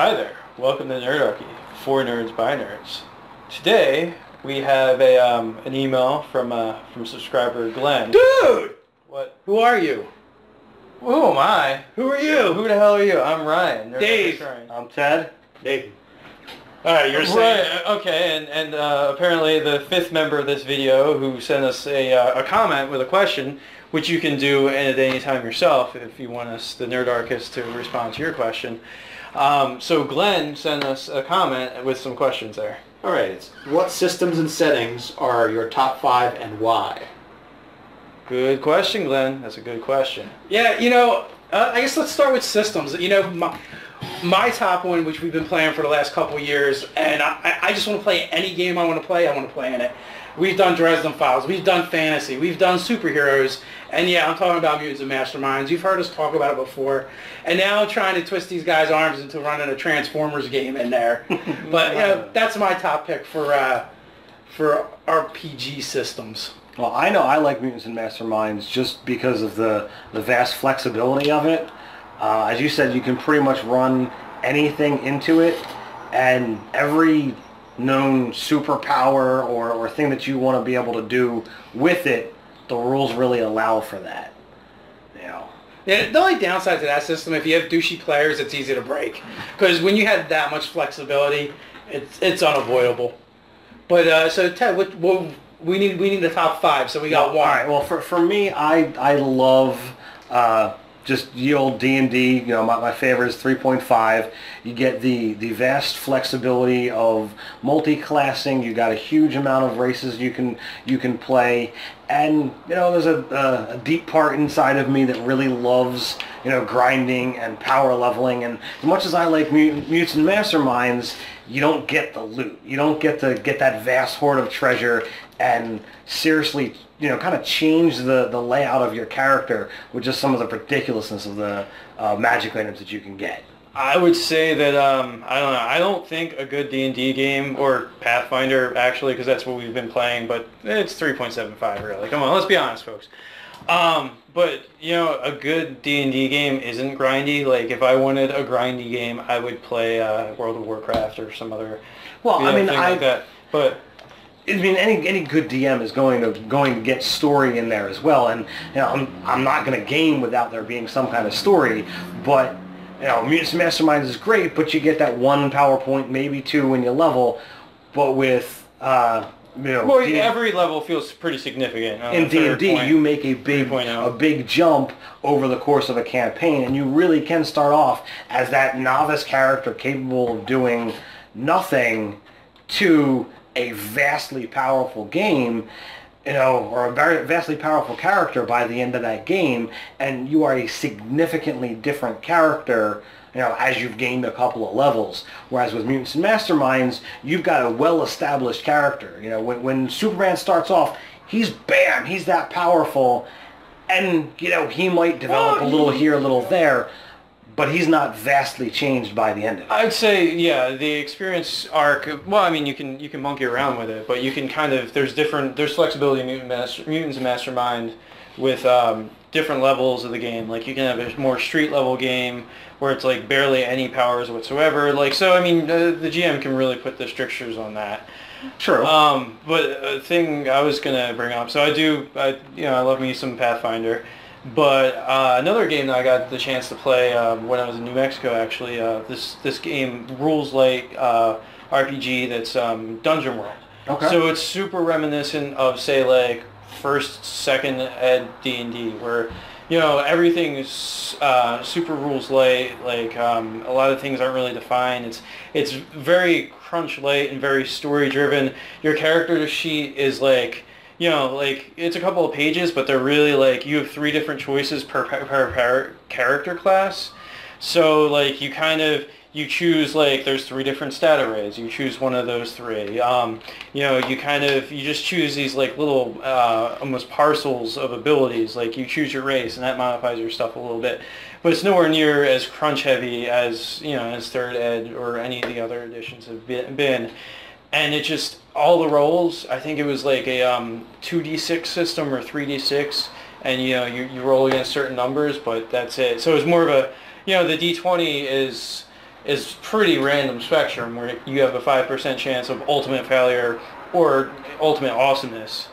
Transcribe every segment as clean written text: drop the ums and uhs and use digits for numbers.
Hi there. Welcome to Nerdarchy, for nerds by nerds. Today we have an email from subscriber Glenn. Dude! What? Who are you? Who am I? Who are you? Who the hell are you? I'm Ryan. Dave. Ryan. I'm Ted. Dave. Alright, you're saying... Right, okay, and apparently the fifth member of this video who sent us a comment with a question, which you can do at any time yourself if you want us, the Nerdarchist, to respond to your question. So Glenn sent us a comment with some questions there. Alright, what systems and settings are your top 5 and why? Good question, Glenn. That's a good question. Yeah, I guess let's start with systems. My top one, which we've been playing for the last couple of years, and I just want to play any game I want to play in it. We've done Dresden Files, we've done fantasy, we've done superheroes, and yeah, I'm talking about Mutants and Masterminds. You've heard us talk about it before, and now I'm trying to twist these guys' arms into running a Transformers game in there. But that's my top pick for RPG systems. Well, I know I like Mutants and Masterminds just because of the vast flexibility of it. As you said, you can pretty much run anything into it, and every known superpower or thing that you want to be able to do with it, the rules really allow for that. Yeah, the only downside to that system, if you have douchey players, it's easy to break. Because when you have that much flexibility, it's unavoidable. But so Ted, we need the top 5, so we got one. All right. Well, for me, I love just the old D&D. My favorite is 3.5. You get the vast flexibility of multi-classing. You got a huge amount of races you can play, and there's a deep part inside of me that really loves grinding and power leveling. And as much as I like Mutants and Masterminds, you don't get the loot. You don't get to get that vast hoard of treasure and seriously kind of change the layout of your character with just some of the ridiculousness of the magic items that you can get. I would say that, I don't know, I don't think a good D&D game, or Pathfinder actually, because that's what we've been playing, but it's 3.75 really. Come on, let's be honest, folks. But, a good D&D game isn't grindy. Like, if I wanted a grindy game, I would play World of Warcraft or some other thing like that. But I mean, any good DM is going to get story in there as well, and I'm not going to game without there being some kind of story. But Mutants and Masterminds is great, but you get that one PowerPoint, maybe 2 when you level. But with every level feels pretty significant. In D&D, you make a big jump over the course of a campaign, and you really can start off as that novice character capable of doing nothing to a vastly powerful game, or a very vastly powerful character by the end of that game, and you are a significantly different character, as you've gained a couple of levels. Whereas with Mutants and Masterminds, you've got a well-established character. When Superman starts off, he's that powerful, and he might develop a little here, a little there, but he's not vastly changed by the end of it. I'd say, yeah, the experience arc, well, I mean, you can monkey around with it, but you can kind of, there's flexibility in Mutants and Mastermind with different levels of the game. Like, you can have a more street level game where it's like barely any powers whatsoever. Like, so, I mean, the GM can really put the strictures on that. True. But a thing I was going to bring up, so I love me some Pathfinder. But another game that I got the chance to play when I was in New Mexico, actually, this game, rules-light RPG that's Dungeon World. Okay. So it's super reminiscent of, say, like, first, second ed D&D, where, everything is super rules-light, like, a lot of things aren't really defined. It's very crunch-light and very story-driven. Your character sheet is, like, it's a couple of pages, but they're really, like, you have 3 different choices per character class. So, like, you choose, like, there's 3 different stat arrays. You choose one of those 3. You just choose these, like, little, almost parcels of abilities. Like, you choose your race, and that modifies your stuff a little bit. But it's nowhere near as crunch-heavy as, as third ed or any of the other editions have been. And it just, all the rolls, I think it was like a 2d6 system or 3d6, and you roll against certain numbers, but that's it. So it's more of a, the d20 is is pretty random spectrum where you have a 5% chance of ultimate failure or ultimate awesomeness.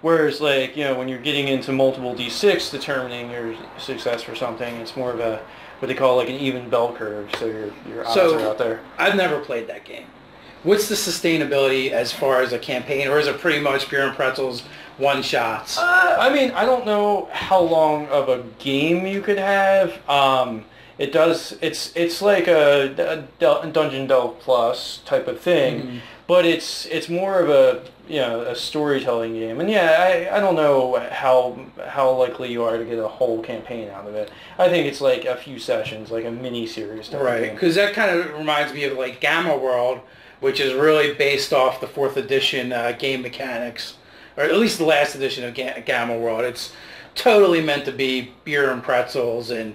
Whereas, like, you know, when you're getting into multiple D6 determining your success for something, it's more of a, what they call like an even bell curve, so your odds are out there. I've never played that game. What's the sustainability as far as a campaign, or is it pretty much pure and pretzels, one-shots? I mean, I don't know how long of a game you could have. It does. It's like a Dungeon Delve Plus type of thing, but it's more of a, you know, a storytelling game. And yeah, I don't know how likely you are to get a whole campaign out of it. I think it's like a few sessions, like a mini series. Right, because that kind of reminds me of like Gamma World, which is really based off the 4th edition game mechanics, or at least the last edition of Gamma World. It's totally meant to be beer and pretzels, and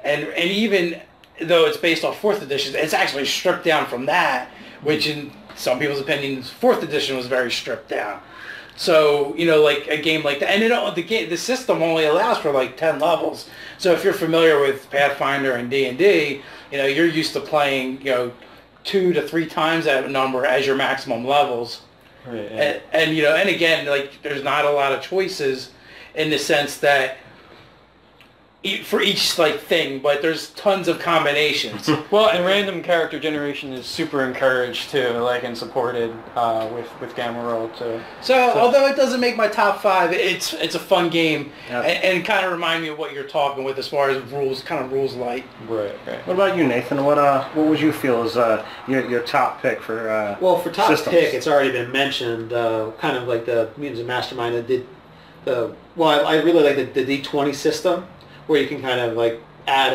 even though it's based off 4th edition, it's actually stripped down from that, which in some people's opinions, 4th edition was very stripped down. So, you know, like a game like that, and the system only allows for like 10 levels. So if you're familiar with Pathfinder and D&D, you know, you're used to playing, you know, 2 to 3 times that number as your maximum levels. Right, yeah. And you know, and again, like, there's not a lot of choices in the sense that for each like thing, but there's tons of combinations. Well, and random character generation is super encouraged too, like, and supported with Gamma World too. So although it doesn't make my top 5, it's a fun game, and kind of remind me of what you're talking with as far as rules, kind of rules light. Right. What about you, Nathan? What would you feel is your top pick for well, for top systems? pick, it's already been mentioned. Kind of like the Mutants and Mastermind that did the. Well, I really like the D20 system, where you can kind of like add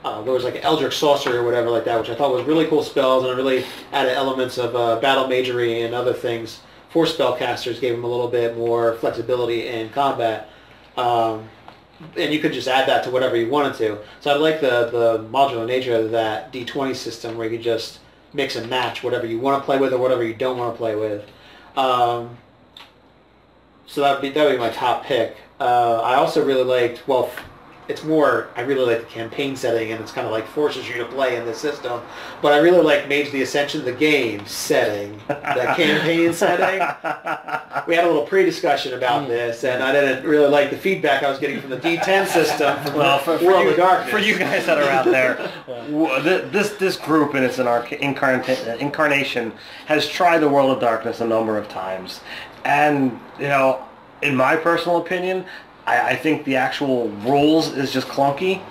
there was like an Eldritch Sorcery or whatever like that, which I thought was really cool spells, and it really added elements of battle magery and other things for spellcasters, gave them a little bit more flexibility in combat. And you could just add that to whatever you wanted to. So I like the modular nature of that D20 system, where you could just mix and match whatever you want to play with or whatever you don't want to play with. So that would be my top pick. I also really liked, well, I really like the campaign setting, and it's kind of like forces you to play in this system. But I really like Mage the Ascension, the game setting, the campaign setting. We had a little pre-discussion about this, and I didn't really like the feedback I was getting from the D10 system from World of Darkness. For you guys that are out there, this group in its incarnation has tried the World of Darkness a number of times. And, you know, in my personal opinion, I think the actual rules is just clunky.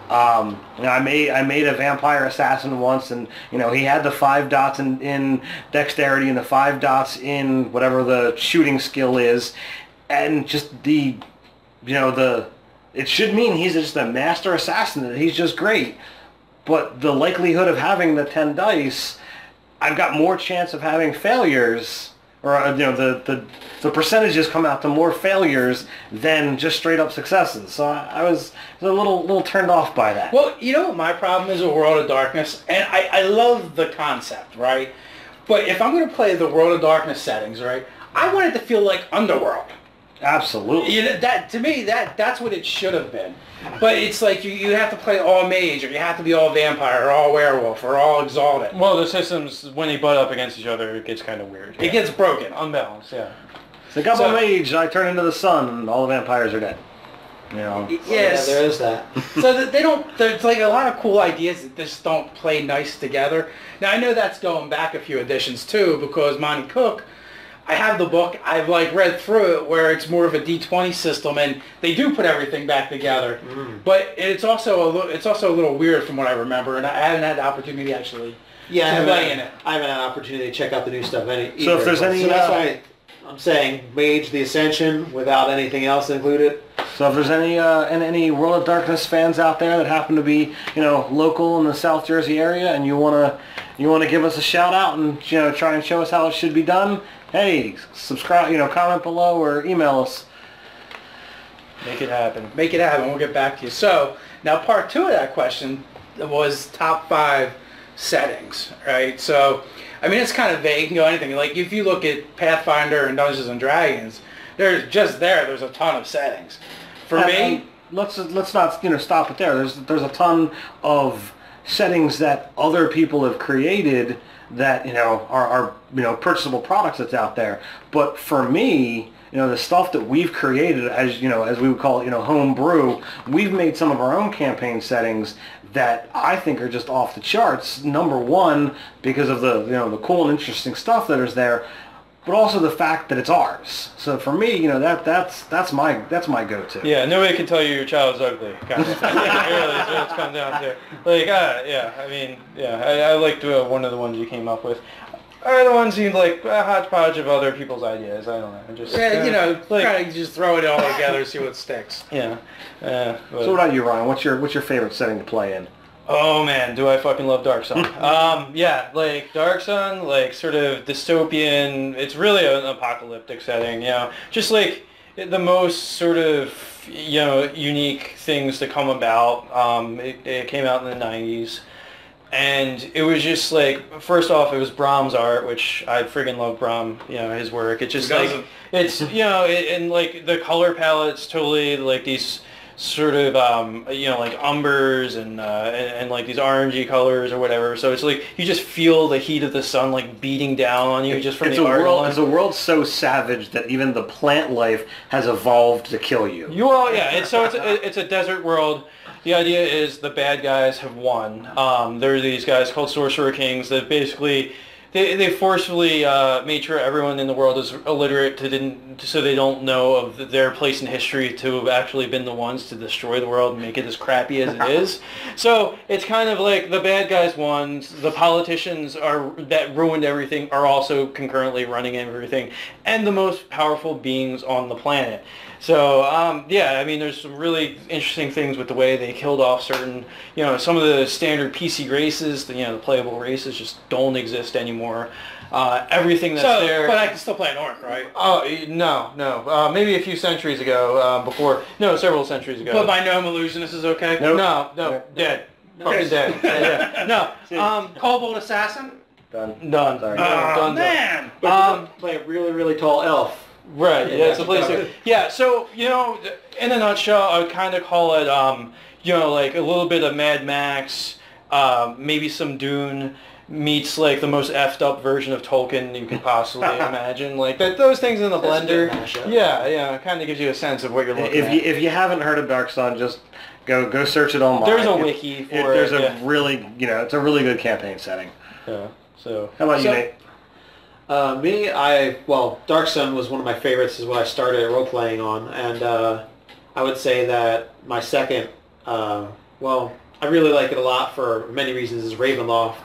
You know, I made a vampire assassin once, and you know, he had the 5 dots in dexterity and the 5 dots in whatever the shooting skill is, and just it should mean he's just a master assassin, that he's just great. But the likelihood of having the 10 dice, I've got more chance of having failures. Or you know, the percentages come out to more failures than just straight up successes. So I was a little turned off by that. Well, you know what my problem is with World of Darkness, and I love the concept, right? But if I'm going to play the World of Darkness settings, right, I want it to feel like Underworld. Absolutely. You know, that, to me, that's what it should have been. But it's like you have to play all mage, or you have to be all vampire, or all werewolf, or all exalted. Well, the systems, when they butt up against each other, it gets kind of weird. It gets broken. Unbalanced, yeah. So I'm a mage, I turn into the sun, and all the vampires are dead. You know. Yes. Yeah, there is that. So they don't. There's like a lot of cool ideas that just don't play nice together. Now I know that's going back a few editions too, because Monty Cook, I have the book. I've like read through it where it's more of a D20 system, and they do put everything back together. But it's also a little weird from what I remember, and I haven't had the opportunity actually to play in it. I haven't had an opportunity to check out the new stuff either. So if there's any, so that's why I'm saying Mage the Ascension without anything else included. So if there's any World of Darkness fans out there that happen to be, you know, local in the South Jersey area, and you wanna give us a shout out and, you know, try and show us how it should be done, hey, subscribe, you know, comment below or email us. Make it happen. Make it happen. We'll get back to you. So now part 2 of that question was top 5 settings, right? So I mean, it's kind of vague. You can go anything. Like if you look at Pathfinder and Dungeons and Dragons, there's a ton of settings. For me, let's not, you know, stop it there. There's a ton of settings that other people have created that, are purchasable products that's out there. But for me, the stuff that we've created as we would call it, home brew, we've made some of our own campaign settings that I think are just off the charts. Number one, because of the cool and interesting stuff that is there, but also the fact that it's ours. So for me, that's my go-to. Yeah, nobody can tell you your child's ugly, kind of thing. Really, is what it's come down to. Like, I liked one of the ones you came up with. Other ones seemed like a hodgepodge of other people's ideas. I don't know. Just kind of just throw it all together, see what sticks. Yeah. So what about you, Ryan? What's your favorite setting to play in? Oh man, do I fucking love Dark Sun. Like Dark Sun, like sort of dystopian, it's really an apocalyptic setting, just like the most sort of, unique things to come about. It came out in the 90s. And it was just like, first off, it was Brahms' art, which I friggin' love Brahm, his work. It's just like, it's, and like the color palette's totally like these sort of, like umbers and like these orangey colors or whatever. So it's like, you just feel the heat of the sun like beating down on you just from the art. It's a world so savage that even the plant life has evolved to kill you. It's a desert world. The idea is the bad guys have won. There are these guys called Sorcerer Kings that basically, they forcefully made sure everyone in the world is illiterate so they don't know of their place in history to have actually been the ones to destroy the world and make it as crappy as it is. So it's kind of like the bad guys won, the politicians that ruined everything are also concurrently running everything, and the most powerful beings on the planet. So, there's some really interesting things with the way they killed off certain, some of the standard PC races, the playable races just don't exist anymore. Everything that's there... But I can still play an orc, right? Oh, no. Maybe a few centuries ago, several centuries ago. But by gnome illusionist is okay? Nope. No, dead. Fucking dead. Yeah. No. Kobold assassin? Done. Sorry. Done. Man! Play a really, really tall elf. Right, yeah, it's a place to... Yeah, so, in a nutshell, I would kind of call it, like a little bit of Mad Max, maybe some Dune, meets like the most effed up version of Tolkien you could possibly imagine. Like those things in the blender. Yeah, kind of gives you a sense of what you're looking at. If you haven't heard of Dark Sun, just go search it online. There's a wiki for it. There's a really, it's a really good campaign setting. Yeah. So how about you, Nate? Dark Sun was one of my favorites. Is what I started role-playing on, and I would say that my second, I really like it a lot for many reasons, is Ravenloft.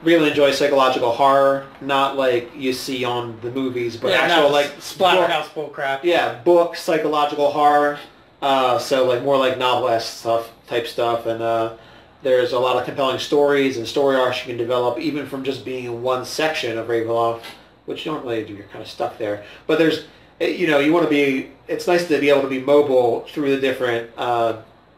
Really enjoy psychological horror, not like you see on the movies, but actual like Splatterhouse bullcrap. Yeah, book psychological horror. So like more like novelesque type stuff, and there's a lot of compelling stories and story arcs you can develop, even from just being in one section of Ravenloft, which you don't really do. You're kind of stuck there. But there's, you want to be. It's nice to be able to be mobile through the different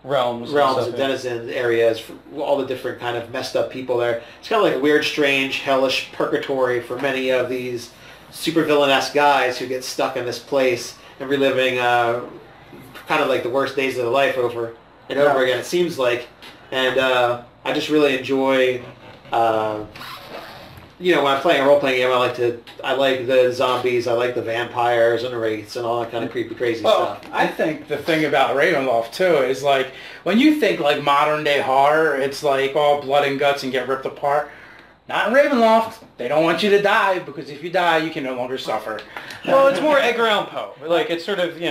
realms and denizens areas, for all the different kind of messed up people there. It's kind of like a weird, strange, hellish purgatory for many of these super villain-esque guys who get stuck in this place and reliving kind of like the worst days of their life over and over again, it seems like. And I just really enjoy, when I'm playing a role-playing game, I like the zombies, I like the vampires and the wraiths and all that kind of creepy, crazy stuff. I think the thing about Ravenloft, too, is like, when you think like modern-day horror, it's like all blood and guts and get ripped apart. Not in Ravenloft. They don't want you to die, because if you die, you can no longer suffer. Well, it's more Edgar Allan Poe. Like, it's sort of,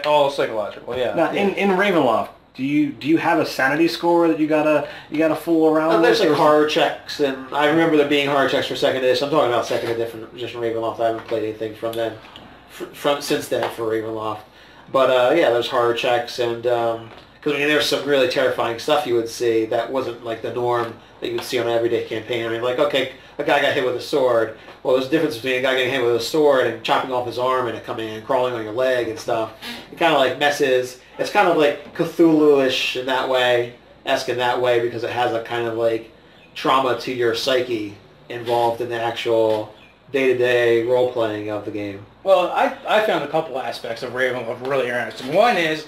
all psychological, yeah. Now, in Ravenloft, do you have a sanity score that you gotta fool around with? There's like horror checks, and I remember there being horror checks for second edition. I'm talking about second edition Ravenloft. I haven't played anything from then, since then for Ravenloft. But there's horror checks, and because there's some really terrifying stuff you would see that wasn't like the norm that you would see on an everyday campaign. I mean, like, okay, a guy got hit with a sword. Well, there's a difference between a guy getting hit with a sword and chopping off his arm and it coming in and crawling on your leg and stuff. It kind of like messes. It's kind of like Cthulhu-ish in that way, because it has a kind of like trauma to your psyche involved in the actual day-to-day role-playing of the game. Well, I found a couple aspects of Ravenloft really interesting. One is,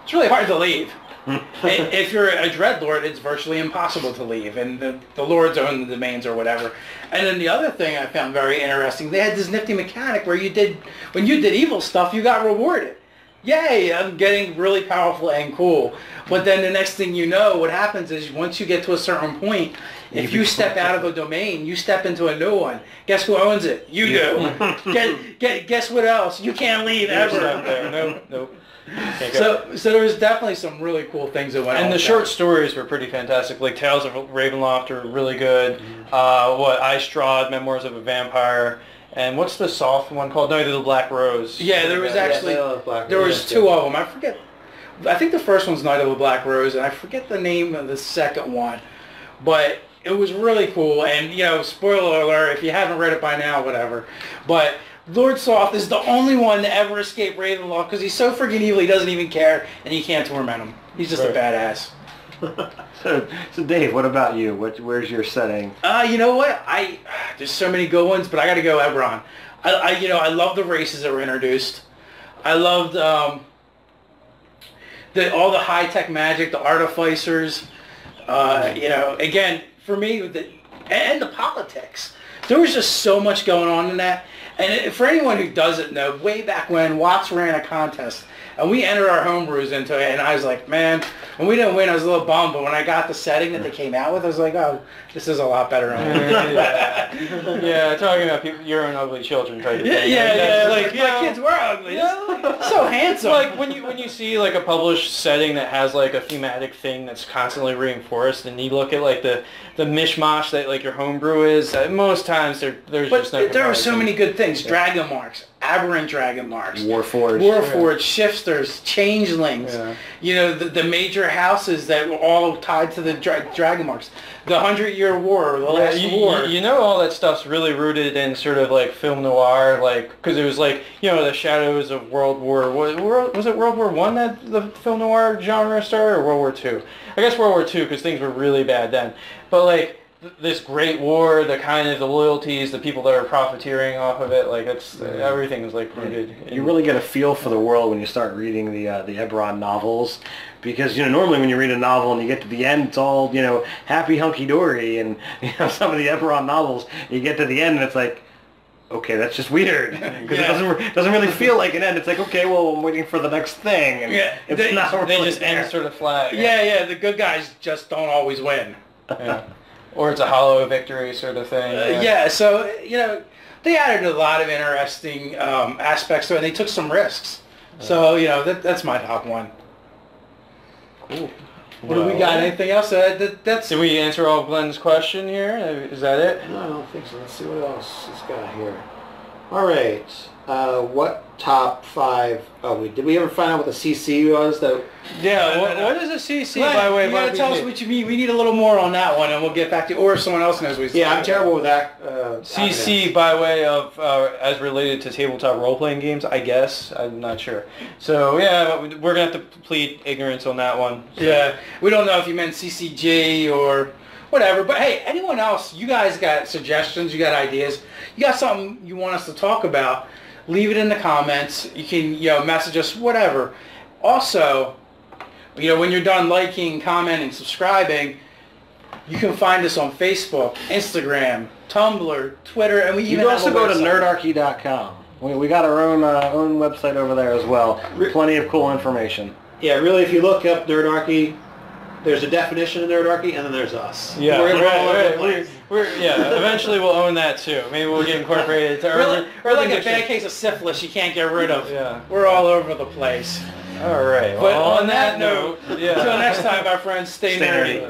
it's really hard to leave. If you're a Dreadlord, it's virtually impossible to leave, and the Lords own the domains or whatever. And then the other thing I found very interesting, they had this nifty mechanic where when you did evil stuff, you got rewarded. Yay, I'm getting really powerful and cool. But then the next thing you know, what happens is once you get to a certain point, if you step out of a domain, you step into a new one. Guess who owns it? You do. Guess what else? You can't leave ever. Nope. So there was definitely some really cool things that went on. And the short stories were pretty fantastic. Like Tales of Ravenloft are really good. I Strahd, Memoirs of a Vampire. And what's the soft one called? Night of the Black Rose. Yeah, there was actually, there was two of them. I forget. I think the first one's Night of the Black Rose, and I forget the name of the second one. But it was really cool. And, spoiler alert, if you haven't read it by now, whatever. But Lord Soth is the only one to ever escape Ravenloft because he's so freaking evil he doesn't even care, and you can't torment him. He's just a badass. So Dave, what about you? Where's your setting? You know what? There's so many good ones, but I got to go Eberron. I love the races that were introduced. I loved all the high tech magic, the artificers. Again, for me, and the politics. There was just so much going on in that. And for anyone who doesn't know, way back when, Watts ran a contest, and we entered our homebrews into it, and I was like, man, when we didn't win, I was a little bummed, but when I got the setting that they came out with, I was like, oh, this is a lot better. Yeah, talking about your own ugly children type of thing. Yeah, like, my kids were ugly. So handsome. Like, when you see, like, a published setting that has, like, a thematic thing that's constantly reinforced, and you look at, like, the mishmash that, like, your homebrew is, most times there's just no... But there are so many good things. Dragon marks, aberrant dragon marks, Warforged, shifters, changelings. The major houses that were all tied to the dragon marks. The 100-Year War, the last war. All that stuff's really rooted in sort of like film noir, like because it was like the shadows of World War. Was it World War I that the film noir genre started, or World War II? I guess World War II because things were really bad then. But like this Great War, the kind of the loyalties, the people that are profiteering off of it, like everything is like rooted. You really get a feel for the world when you start reading the Eberron novels, because normally when you read a novel and you get to the end, it's all happy hunky dory, and some of the Eberron novels you get to the end and it's like, okay, that's just weird because it doesn't really feel like an end. It's like, okay, well, I'm waiting for the next thing, and they just end sort of flat. Yeah, the good guys just don't always win. Yeah. Or it's a hollow victory sort of thing. So, they added a lot of interesting aspects to it, and they took some risks. So, that's my top one. Cool. What do we got? Anything else? That's... Did we answer all of Glenn's question here? Is that it? No, I don't think so. Let's see what else it's got here. All right. What top 5? Did we ever find out what the CC was? What is a CC, Glenn, by the way? You gotta tell us what you mean. We need a little more on that one, and we'll get back to you. Or if someone else knows what I'm terrible with that. CC by way of as related to tabletop role-playing games, I guess. I'm not sure. So but we're gonna have to plead ignorance on that one. So. Yeah, we don't know if you meant CCG or whatever. But hey, anyone else? You guys got suggestions? You got ideas? You got something you want us to talk about? Leave it in the comments. You can message us, whatever. Also, when you're done liking, commenting, subscribing, you can find us on Facebook, Instagram, Tumblr, Twitter, and we even You can also go to nerdarchy.com. We got our own website over there as well. Plenty of cool information. Yeah, really, if you look up Nerdarchy, there's a definition of Nerdarchy, and then there's us. Yeah, eventually we'll own that too. Maybe we'll get incorporated to We're like a bad case of syphilis you can't get rid of. Yeah. We're all over the place. All right. But on that note, until next time, my friends, stay nerdy.